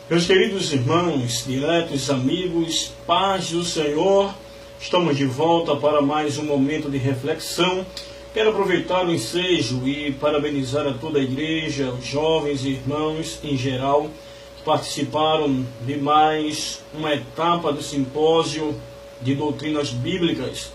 Meus queridos irmãos, diletos amigos, paz do Senhor, estamos de volta para mais um momento de reflexão. Quero aproveitar o ensejo e parabenizar a toda a igreja, os jovens e irmãos em geral, que participaram de mais uma etapa do simpósio de doutrinas bíblicas.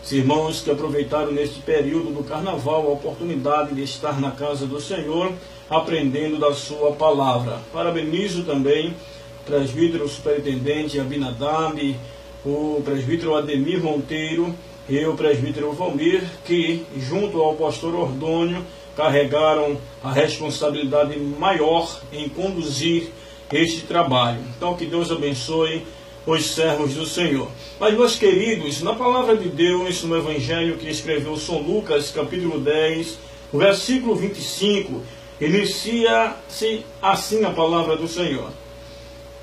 Os irmãos que aproveitaram neste período do carnaval a oportunidade de estar na casa do Senhor, aprendendo da sua palavra. Parabenizo também o presbítero superintendente Abinadab, o presbítero Ademir Monteiro e o presbítero Valmir, que, junto ao pastor Ordônio, carregaram a responsabilidade maior em conduzir este trabalho. Então, que Deus abençoe os servos do Senhor. Mas, meus queridos, na palavra de Deus, no Evangelho que escreveu São Lucas, capítulo 10, o versículo 25, inicia-se assim a palavra do Senhor.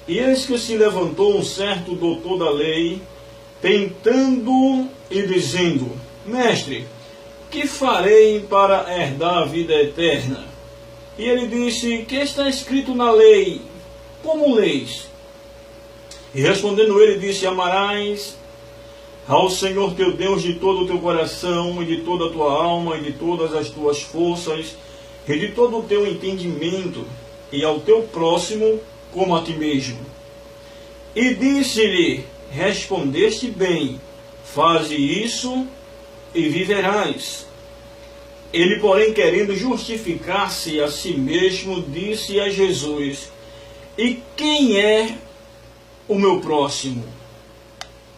E eis que se levantou um certo doutor da lei, tentando e dizendo: Mestre, que farei para herdar a vida eterna? E ele disse: que está escrito na lei? Como leis? E respondendo ele, disse: amarás ao Senhor teu Deus de todo o teu coração, e de toda a tua alma, e de todas as tuas forças, e de todo o teu entendimento, e ao teu próximo como a ti mesmo. E disse-lhe: respondeste bem, faze isso e viverás. Ele, porém, querendo justificar-se a si mesmo, disse a Jesus: e quem é o meu próximo?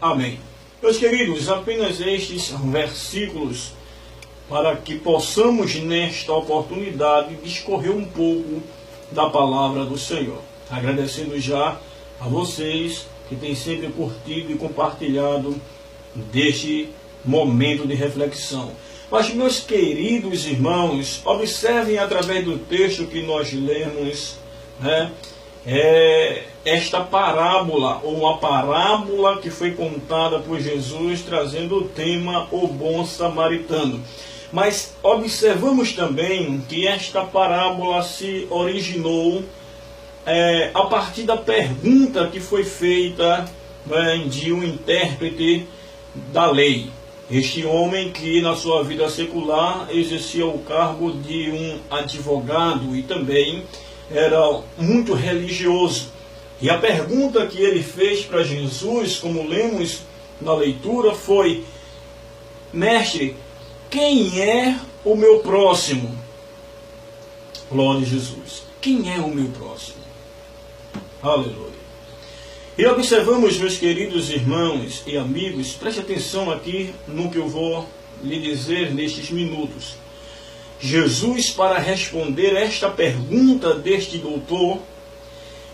Amém. Meus queridos, apenas estes versículos para que possamos, nesta oportunidade, discorrer um pouco da palavra do Senhor. Agradecendo já a vocês que têm sempre curtido e compartilhado deste momento de reflexão. Mas, meus queridos irmãos, observem através do texto que nós lemos, esta parábola, ou uma parábola que foi contada por Jesus, trazendo o tema o bom samaritano. Mas observamos também que esta parábola se originou a partir da pergunta que foi feita de um intérprete da lei. Este homem que na sua vida secular exercia o cargo de um advogado e também era muito religioso. E a pergunta que ele fez para Jesus, como lemos na leitura, foi: Mestre, quem é o meu próximo? Glória a Jesus. Quem é o meu próximo? Aleluia. E observamos, meus queridos irmãos e amigos, preste atenção aqui no que eu vou lhe dizer nestes minutos. Jesus, para responder esta pergunta deste doutor,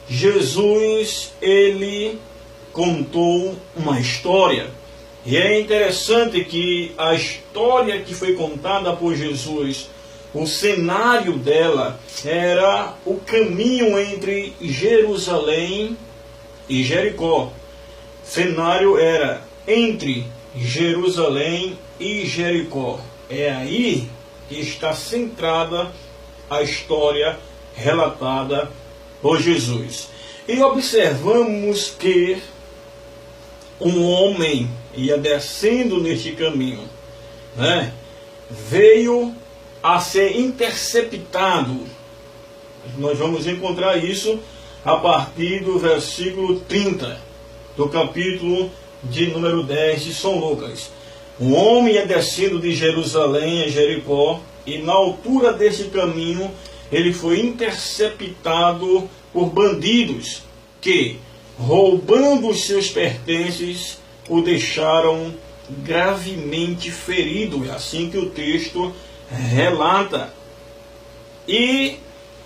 Jesus, ele contou uma história. E é interessante que a história que foi contada por Jesus, o cenário dela era o caminho entre Jerusalém e Jericó. O cenário era entre Jerusalém e Jericó. É aí que está centrada a história relatada por Jesus. E observamos que um homem ia descendo neste caminho, veio a ser interceptado. Nós vamos encontrar isso a partir do versículo 30 do capítulo de número 10 de São Lucas. Um homem ia descendo de Jerusalém a Jericó, e na altura deste caminho ele foi interceptado por bandidos que, roubando os seus pertences, o deixaram gravemente ferido. É assim que o texto relata. E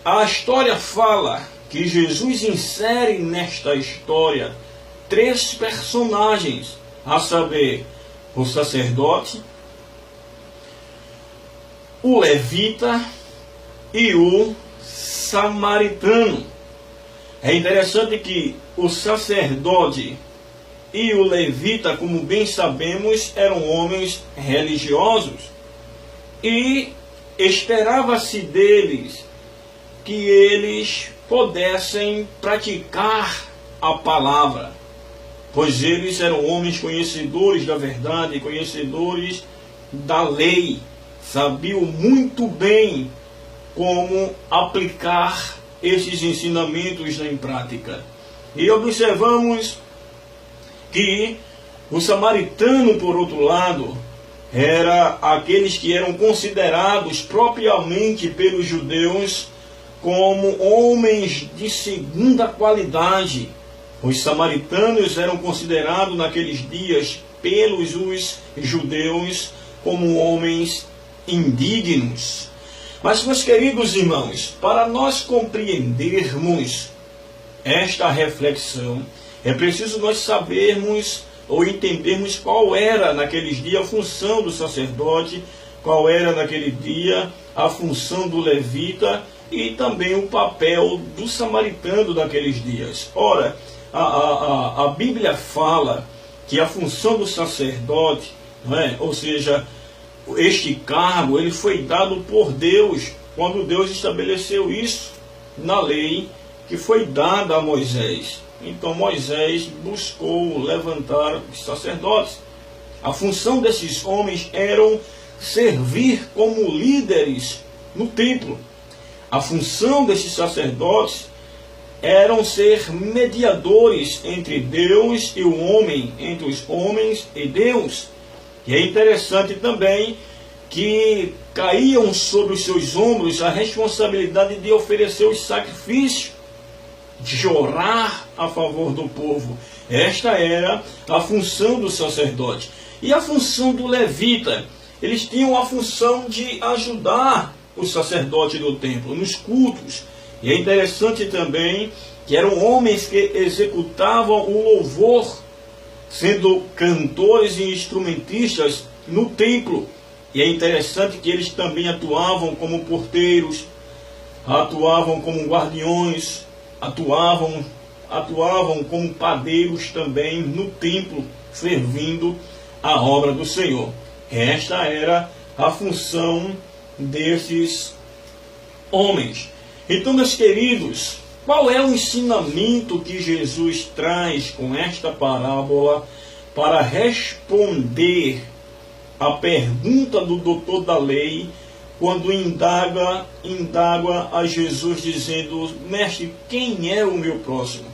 a história fala que Jesus insere nesta história 3 personagens, a saber, o sacerdote, o levita e o samaritano. É interessante que o sacerdote e o levita, como bem sabemos, eram homens religiosos, e esperava-se deles que eles pudessem praticar a palavra, pois eles eram homens conhecedores da verdade, conhecedores da lei, sabiam muito bem como aplicar esses ensinamentos em prática. E observamos que o samaritano, por outro lado, era aqueles que eram considerados propriamente pelos judeus como homens de segunda qualidade. Os samaritanos eram considerados naqueles dias pelos os judeus como homens indignos. Mas, meus queridos irmãos, para nós compreendermos esta reflexão, é preciso nós sabermos ou entendermos qual era naqueles dias a função do sacerdote, qual era naquele dia a função do levita e também o papel do samaritano naqueles dias. Ora, a Bíblia fala que a função do sacerdote, não é? Ou seja, este cargo ele foi dado por Deus, quando Deus estabeleceu isso na lei que foi dada a Moisés. Então Moisés buscou levantar os sacerdotes. A função desses homens era servir como líderes no templo. A função desses sacerdotes eram ser mediadores entre Deus e o homem, entre os homens e Deus. E é interessante também que caíam sobre os seus ombros a responsabilidade de oferecer os sacrifícios, de orar a favor do povo. Esta era a função do sacerdote. E a função do levita, eles tinham a função de ajudar o sacerdote do templo nos cultos. E é interessante também que eram homens que executavam o louvor, sendo cantores e instrumentistas no templo. E é interessante que eles também atuavam como porteiros, atuavam como guardiões, atuavam como padeiros também no templo, servindo a obra do Senhor. Esta era a função desses homens. Então, meus queridos, qual é o ensinamento que Jesus traz com esta parábola para responder a pergunta do doutor da lei, quando indaga a Jesus dizendo: mestre, quem é o meu próximo?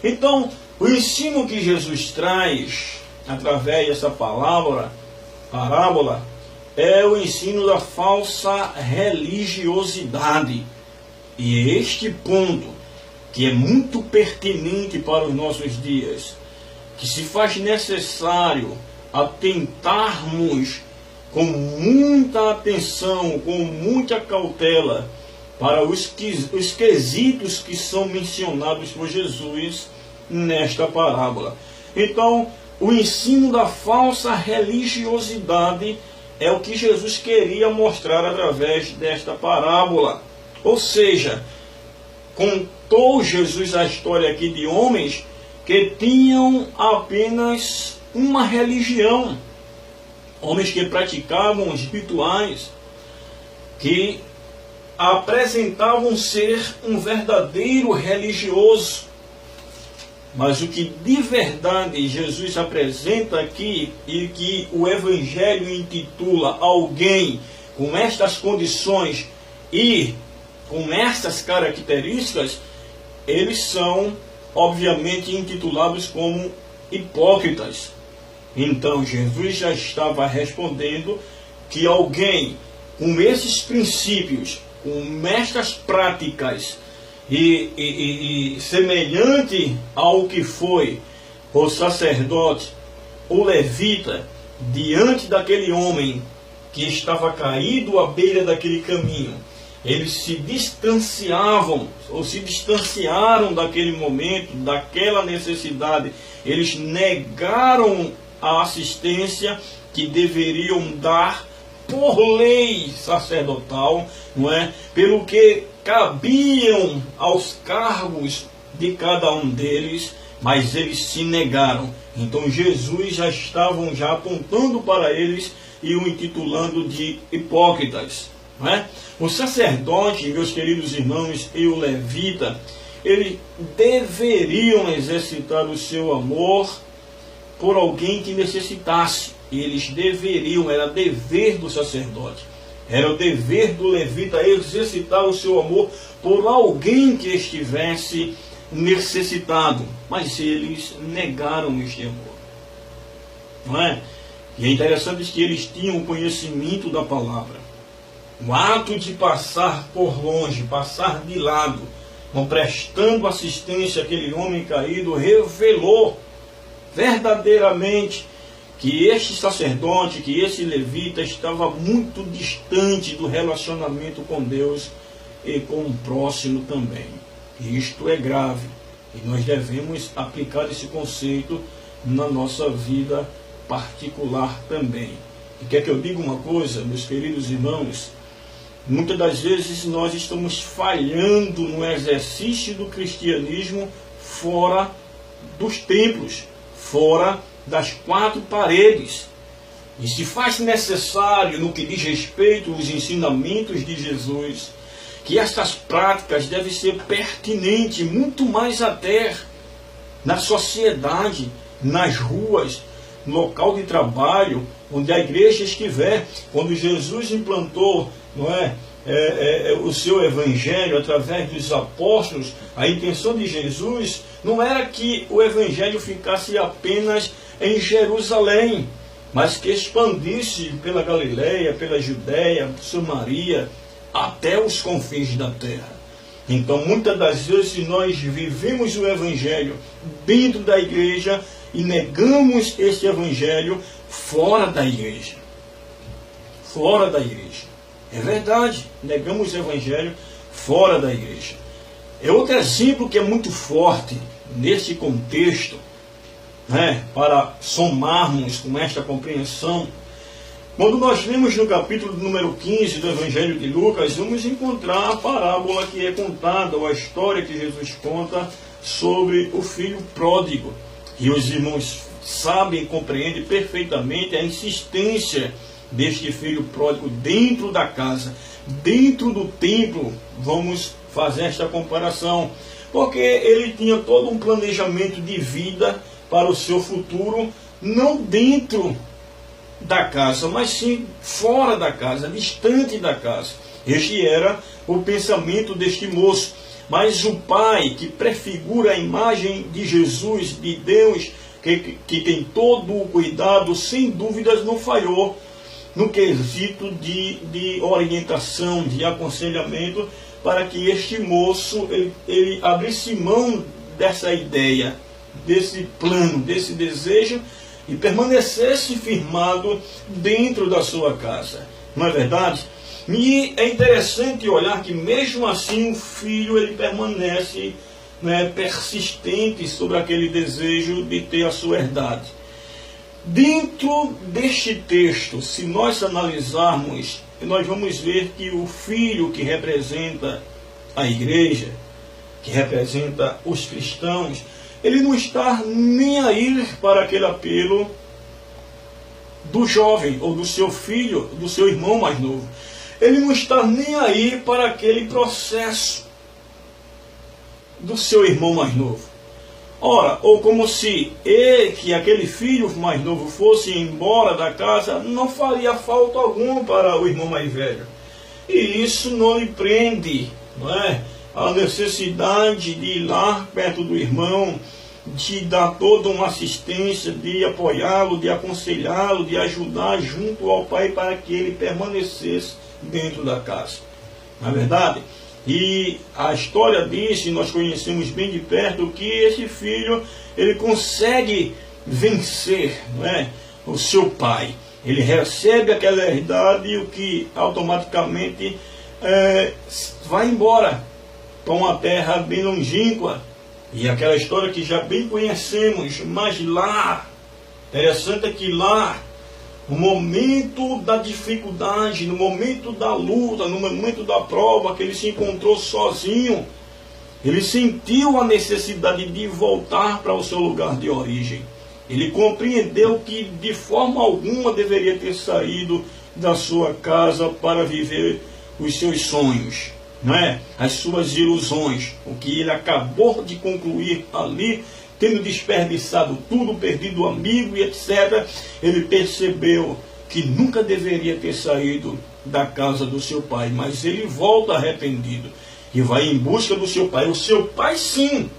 Então, o ensino que Jesus traz através dessa parábola é o ensino da falsa religiosidade. E este ponto, que é muito pertinente para os nossos dias, que se faz necessário atentarmos com muita atenção, com muita cautela, para os quesitos que são mencionados por Jesus nesta parábola. Então, o ensino da falsa religiosidade é o que Jesus queria mostrar através desta parábola. Ou seja, contou Jesus a história aqui de homens que tinham apenas uma religião, homens que praticavam os rituais, que apresentavam ser um verdadeiro religioso. Mas o que de verdade Jesus apresenta aqui, e que o Evangelho intitula alguém com estas condições e com estas características, eles são obviamente intitulados como hipócritas. Então Jesus já estava respondendo que alguém com esses princípios, com estas práticas e semelhante ao que foi o sacerdote, o levita, diante daquele homem que estava caído à beira daquele caminho, eles se distanciavam, ou se distanciaram daquele momento, daquela necessidade. Eles negaram a assistência que deveriam dar por lei sacerdotal, não é? Pelo que cabiam aos cargos de cada um deles, mas eles se negaram. Então Jesus já apontando para eles e o intitulando de hipócritas. não é? O sacerdote, meus queridos irmãos, e o levita, eles deveriam exercitar o seu amor por alguém que necessitasse. Eles deveriam, era dever do sacerdote, era o dever do levita exercitar o seu amor por alguém que estivesse necessitado. Mas eles negaram este amor, não é? E é interessante que eles tinham o conhecimento da palavra. O ato de passar por longe, passar de lado, não prestando assistência àquele homem caído, revelou verdadeiramente que este sacerdote, que esse levita estava muito distante do relacionamento com Deus e com o próximo também. Isto é grave e nós devemos aplicar esse conceito na nossa vida particular também. E quer que eu diga uma coisa, meus queridos irmãos? Muitas das vezes nós estamos falhando no exercício do cristianismo fora dos templos, fora das quatro paredes. E se faz necessário, no que diz respeito aos ensinamentos de Jesus, que estas práticas devem ser pertinentes, muito mais até na sociedade, nas ruas, no local de trabalho, onde a igreja estiver. Quando Jesus implantou, não é, o seu evangelho através dos apóstolos, a intenção de Jesus não era que o evangelho ficasse apenas em Jerusalém, mas que expandisse pela Galileia, pela Judéia, Samaria, até os confins da terra. Então, muitas das vezes nós vivemos o evangelho dentro da igreja e negamos esse evangelho fora da igreja. Fora da igreja. É verdade, negamos o evangelho fora da igreja. É outro exemplo que é muito forte nesse contexto, né, para somarmos com esta compreensão. Quando nós lemos no capítulo número 15 do Evangelho de Lucas, vamos encontrar a parábola que é contada, ou a história que Jesus conta sobre o filho pródigo. E os irmãos sabem e compreendem perfeitamente a insistência deste filho pródigo dentro da casa, dentro do templo. Vamos fazer esta comparação, porque ele tinha todo um planejamento de vida para o seu futuro, não dentro da casa, mas sim fora da casa, distante da casa. Este era o pensamento deste moço. Mas o pai, que prefigura a imagem de Jesus, de Deus, que tem todo o cuidado, sem dúvidas não falhou no quesito de orientação, de aconselhamento, para que este moço ele abrisse mão dessa ideia, desse plano, desse desejo, e permanecesse firmado dentro da sua casa. Não é verdade? E é interessante olhar que mesmo assim o filho ele permanece, né, persistente sobre aquele desejo de ter a sua herdade. Dentro deste texto, se nós analisarmos, nós vamos ver que o filho que representa a igreja, que representa os cristãos, ele não está nem aí para aquele apelo do jovem, ou do seu filho, do seu irmão mais novo. Ele não está nem aí para aquele processo do seu irmão mais novo. Ora, ou como se que aquele filho mais novo fosse embora da casa, não faria falta alguma para o irmão mais velho. E isso não lhe prende, não é? A necessidade de ir lá perto do irmão, de dar toda uma assistência, de apoiá-lo, de aconselhá-lo, de ajudar junto ao pai para que ele permanecesse dentro da casa. Não é verdade? E a história diz, e nós conhecemos bem de perto, que esse filho ele consegue vencer, não é, o seu pai. Ele recebe aquela herdade, o que automaticamente vai embora para uma terra bem longínqua. E aquela história que já bem conhecemos, mas lá, interessante é que lá, no momento da dificuldade, no momento da luta, no momento da prova, que ele se encontrou sozinho, ele sentiu a necessidade de voltar para o seu lugar de origem. Ele compreendeu que de forma alguma deveria ter saído da sua casa para viver os seus sonhos, não é? As suas ilusões, o que ele acabou de concluir ali, tendo desperdiçado tudo, perdido o amigo e etc., ele percebeu que nunca deveria ter saído da casa do seu pai, mas ele volta arrependido e vai em busca do seu pai. O seu pai, sim,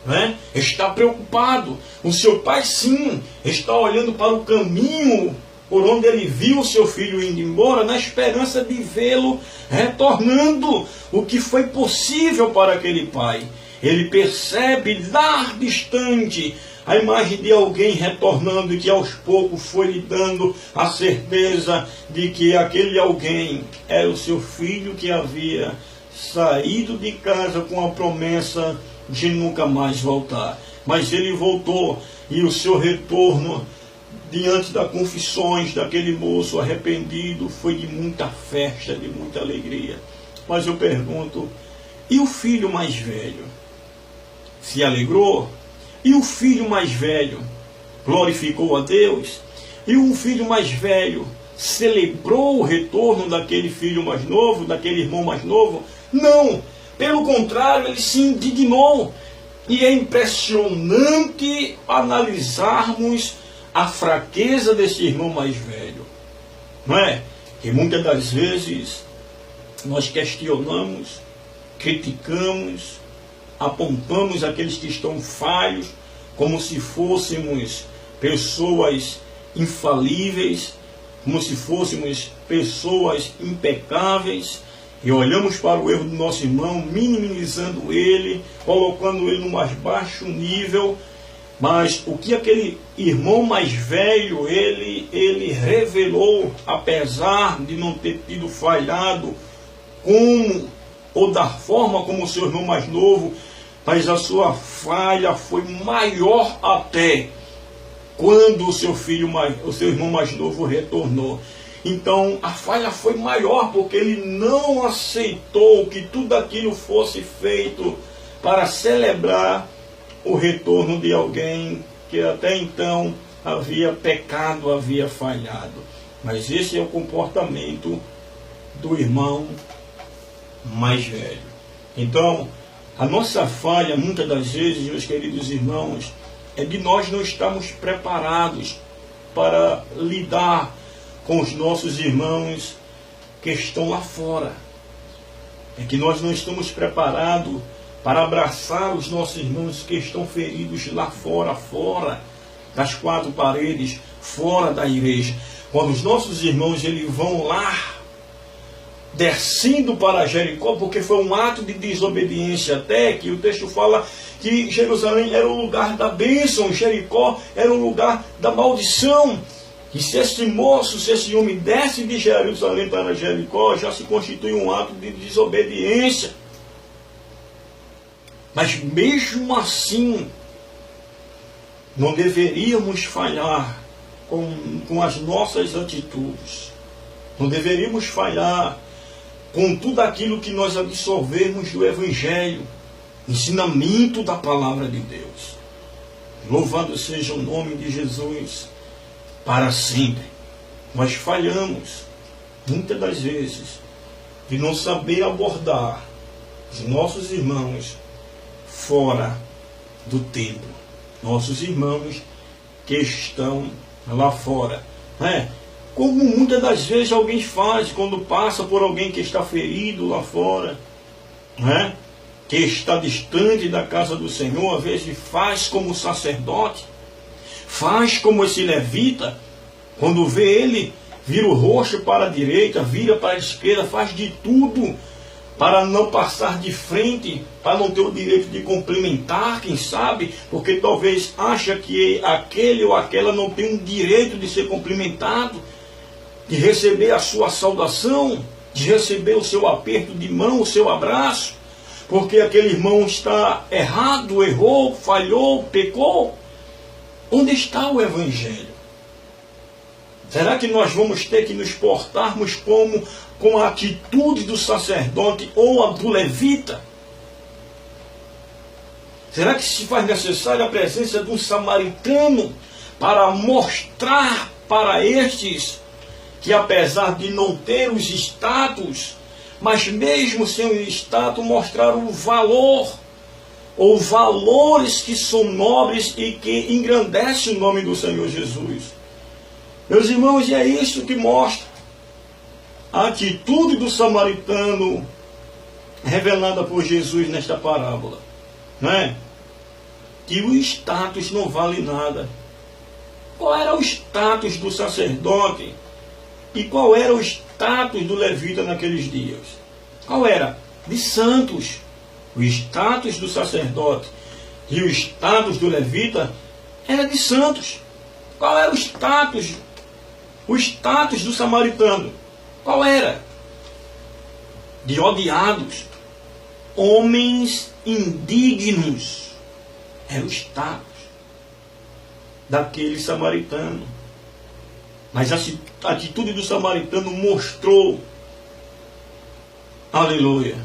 né, está preocupado. O seu pai, sim, está olhando para o caminho por onde ele viu o seu filho indo embora, na esperança de vê-lo retornando, o que foi possível para aquele pai. Ele percebe lá distante a imagem de alguém retornando, e que aos poucos foi lhe dando a certeza de que aquele alguém era o seu filho, que havia saído de casa com a promessa de nunca mais voltar. Mas ele voltou, e o seu retorno diante das confissões daquele moço arrependido foi de muita festa, de muita alegria. Mas eu pergunto, e o filho mais velho? Se alegrou? E o filho mais velho glorificou a Deus? E o filho mais velho celebrou o retorno daquele filho mais novo, daquele irmão mais novo? Não! Pelo contrário, ele se indignou. E é impressionante analisarmos a fraqueza desse irmão mais velho, não é? Que muitas das vezes nós questionamos, criticamos, apontamos aqueles que estão falhos como se fôssemos pessoas infalíveis, como se fôssemos pessoas impecáveis, e olhamos para o erro do nosso irmão, minimizando ele, colocando ele no mais baixo nível. Mas o que aquele irmão mais velho, ele revelou, apesar de não ter tido falhado como, ou da forma como o seu irmão mais novo, mas a sua falha foi maior até quando o seu irmão mais novo retornou. Então a falha foi maior, porque ele não aceitou que tudo aquilo fosse feito para celebrar o retorno de alguém que até então havia pecado, havia falhado. Mas esse é o comportamento do irmão mais velho. Então, a nossa falha, muitas das vezes, meus queridos irmãos, é de nós não estarmos preparados para lidar com os nossos irmãos que estão lá fora. É que nós não estamos preparados para abraçar os nossos irmãos que estão feridos lá fora, fora das quatro paredes, fora da igreja. Quando os nossos irmãos eles vão lá, descendo para Jericó, porque foi um ato de desobediência, até que o texto fala que Jerusalém era o lugar da bênção, Jericó era o lugar da maldição. E se esse moço, se esse homem desce de Jerusalém para Jericó, já se constitui um ato de desobediência. Mas mesmo assim, não deveríamos falhar com as nossas atitudes. Não deveríamos falhar com tudo aquilo que nós absorvemos do Evangelho, ensinamento da Palavra de Deus. Louvado seja o nome de Jesus para sempre. Nós falhamos, muitas das vezes, de não saber abordar os nossos irmãos fora do templo. Nossos irmãos que estão lá fora. Como muitas das vezes alguém faz quando passa por alguém que está ferido lá fora, que está distante da casa do Senhor, às vezes faz como o sacerdote, faz como esse levita, quando vê ele, vira o rosto para a direita, vira para a esquerda, faz de tudo para não passar de frente, para não ter o direito de cumprimentar, quem sabe, porque talvez acha que aquele ou aquela não tem um direito de ser cumprimentado, de receber a sua saudação, de receber o seu aperto de mão, o seu abraço, porque aquele irmão está errado, errou, falhou, pecou. Onde está o Evangelho? Será que nós vamos ter que nos portarmos com a atitude do sacerdote ou a do levita? Será que se faz necessária a presença de um samaritano para mostrar para estes que apesar de não ter os status, mas mesmo sem o status, mostraram o valor, ou valores que são nobres e que engrandecem o nome do Senhor Jesus. Meus irmãos, e é isso que mostra a atitude do samaritano revelada por Jesus nesta parábola, não é? Que o status não vale nada. Qual era o status do sacerdote e qual era o status do levita naqueles dias? Qual era? De santos. O status do sacerdote e o status do levita era de santos. Qual era o status? O status do samaritano. Qual era? De odiados. Homens indignos. Era o status daquele samaritano. Mas a atitude do samaritano mostrou, aleluia,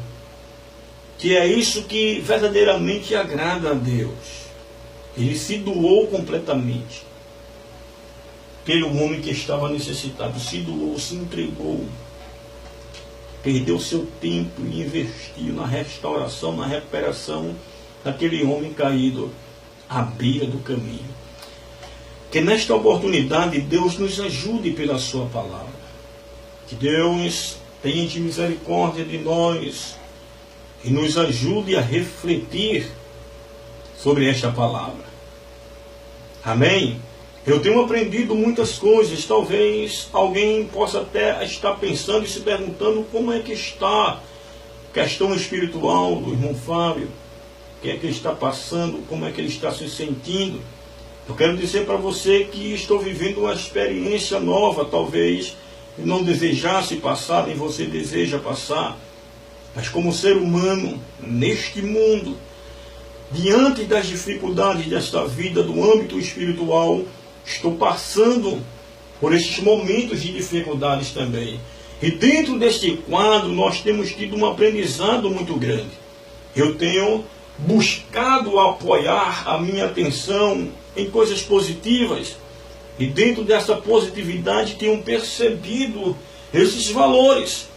que é isso que verdadeiramente agrada a Deus. Ele se doou completamente pelo homem que estava necessitado, se doou, se entregou, perdeu seu tempo e investiu na restauração, na recuperação daquele homem caído à beira do caminho. Que nesta oportunidade Deus nos ajude pela sua palavra. Que Deus tenha de misericórdia de nós e nos ajude a refletir sobre esta palavra. Amém? Eu tenho aprendido muitas coisas. Talvez alguém possa até estar pensando e se perguntando como é que está a questão espiritual do irmão Fábio. O que é que ele está passando, como é que ele está se sentindo. Eu quero dizer para você que estou vivendo uma experiência nova, talvez não desejasse passar, nem você deseja passar, mas como ser humano, neste mundo, diante das dificuldades desta vida, do âmbito espiritual, estou passando por esses momentos de dificuldades também. E dentro deste quadro, nós temos tido um aprendizado muito grande. Eu tenho buscado apoiar a minha atenção em coisas positivas. E dentro dessa positividade tenho percebido esses valores.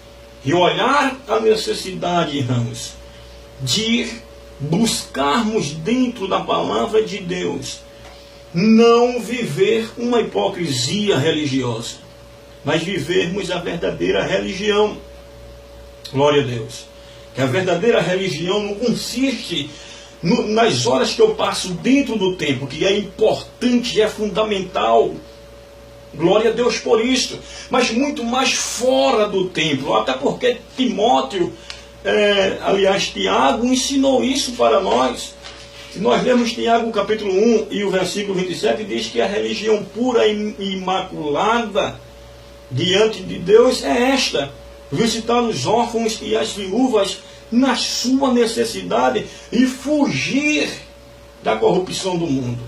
E olhar a necessidade, irmãos, de buscarmos dentro da palavra de Deus, não viver uma hipocrisia religiosa, mas vivermos a verdadeira religião. Glória a Deus. Que a verdadeira religião não consiste nas horas que eu passo dentro do templo, que é importante, é fundamental. Glória a Deus por isso. Mas muito mais fora do templo. Até porque Timóteo, Tiago ensinou isso para nós. Se nós lermos Tiago capítulo 1 e o versículo 27, diz que a religião pura e imaculada diante de Deus é esta: visitar os órfãos e as viúvas na sua necessidade e fugir da corrupção do mundo.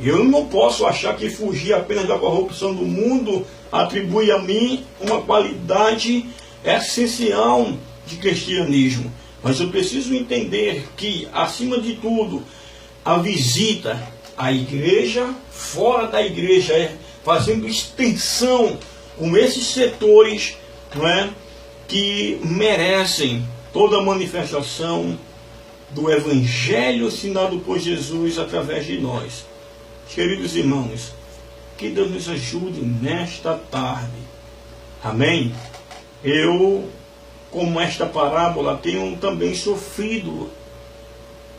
Eu não posso achar que fugir apenas da corrupção do mundo atribui a mim uma qualidade essencial de cristianismo. Mas eu preciso entender que, acima de tudo, a visita à igreja, fora da igreja, fazendo extensão com esses setores, não é, que merecem toda a manifestação do Evangelho ensinado por Jesus através de nós. Queridos irmãos, que Deus nos ajude nesta tarde. Amém? Eu, como esta parábola, tenho também sofrido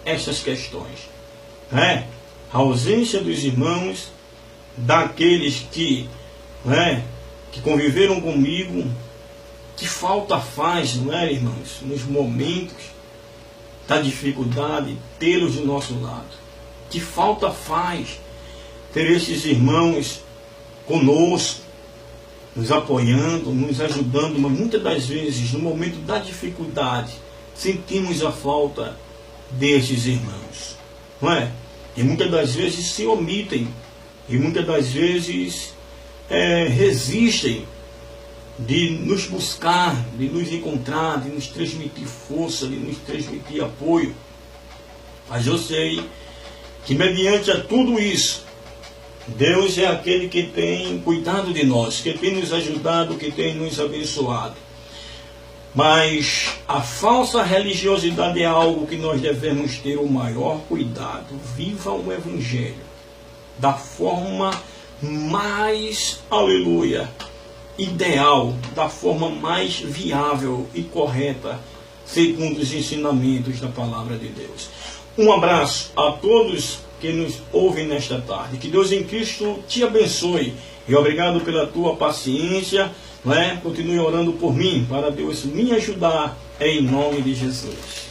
essas questões. A ausência dos irmãos, daqueles que conviveram comigo, que falta faz, não é, irmãos, nos momentos da dificuldade, tê-los do nosso lado. Que falta faz ter esses irmãos conosco, nos apoiando, nos ajudando, mas muitas das vezes, no momento da dificuldade, sentimos a falta desses irmãos, não é? E muitas das vezes se omitem, e muitas das vezes resistem de nos buscar, de nos encontrar, de nos transmitir força, de nos transmitir apoio. Mas eu sei que mediante a tudo isso, Deus é aquele que tem cuidado de nós, que tem nos ajudado, que tem nos abençoado. Mas a falsa religiosidade é algo que nós devemos ter o maior cuidado. Viva o Evangelho da forma mais, aleluia, ideal, da forma mais viável e correta, segundo os ensinamentos da palavra de Deus. Um abraço a todos que nos ouvem nesta tarde. Que Deus em Cristo te abençoe. E obrigado pela tua paciência. Continue orando por mim, para Deus me ajudar, em nome de Jesus.